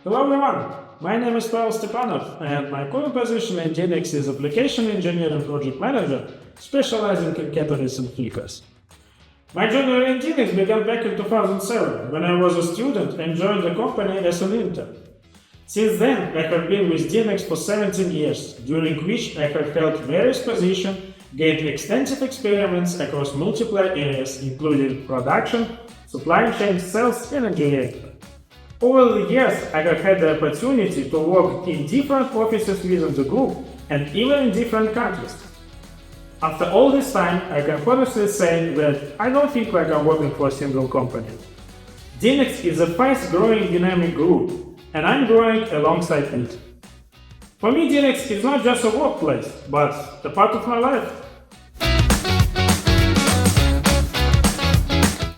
Hello everyone, my name is Pavel Stepanov and my current position in Dinex is Application Engineer and Project Manager, specializing in catalysts and filters. My journey in Dinex began back in 2007 when I was a student and joined the company as an intern. Since then, I have been with Dinex for 17 years, during which I have held various positions, gained extensive experience across multiple areas including production, supply chain, sales and engineering. Over the years, I have had the opportunity to work in different offices within the group and even in different countries. After all this time, I can honestly say that I don't feel like I'm working for a single company. Dinex is a fast-growing dynamic group, and I'm growing alongside it. For me, Dinex is not just a workplace, but a part of my life.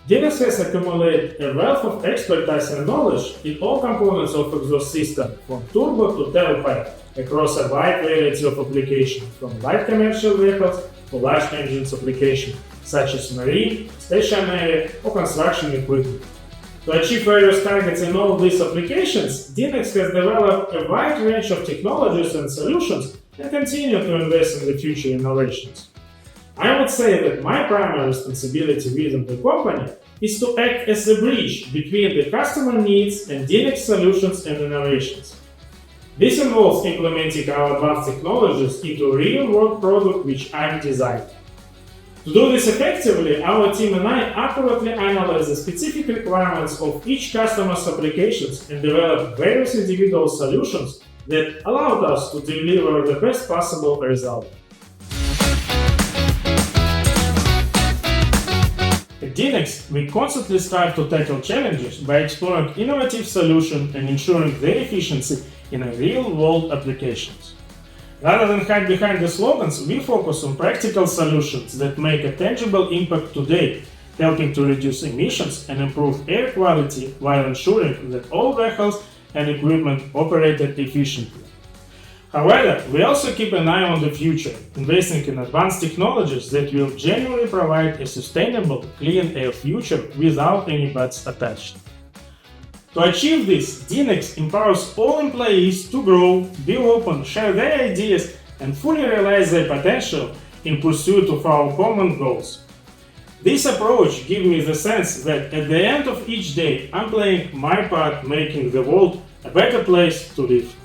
Dinex has accumulated a wealth of expertise and knowledge in all components of exhaust system, from turbo to tailpipe, across a wide variety of applications, from light commercial vehicles to large engines applications, such as marine, stationary, or construction equipment. To achieve various targets in all these applications, Dinex has developed a wide range of technologies and solutions and continue to invest in the future innovations. I would say that my primary responsibility within the company is to act as a bridge between the customer needs and Dinex solutions and innovations. This involves implementing our advanced technologies into a real-world product which I've designed. To do this effectively, our team and I accurately analyze the specific requirements of each customer's applications and develop various individual solutions that allowed us to deliver the best possible result. At Dinex, we constantly strive to tackle challenges by exploring innovative solutions and ensuring their efficiency in real-world applications. Rather than hide behind the slogans, we focus on practical solutions that make a tangible impact today, helping to reduce emissions and improve air quality while ensuring that all vehicles and equipment operated efficiently. However, we also keep an eye on the future, investing in advanced technologies that will genuinely provide a sustainable, clean air future without any buts attached. To achieve this, Dinex empowers all employees to grow, be open, share their ideas, and fully realize their potential in pursuit of our common goals. This approach gives me the sense that at the end of each day, I'm playing my part making the world a better place to live.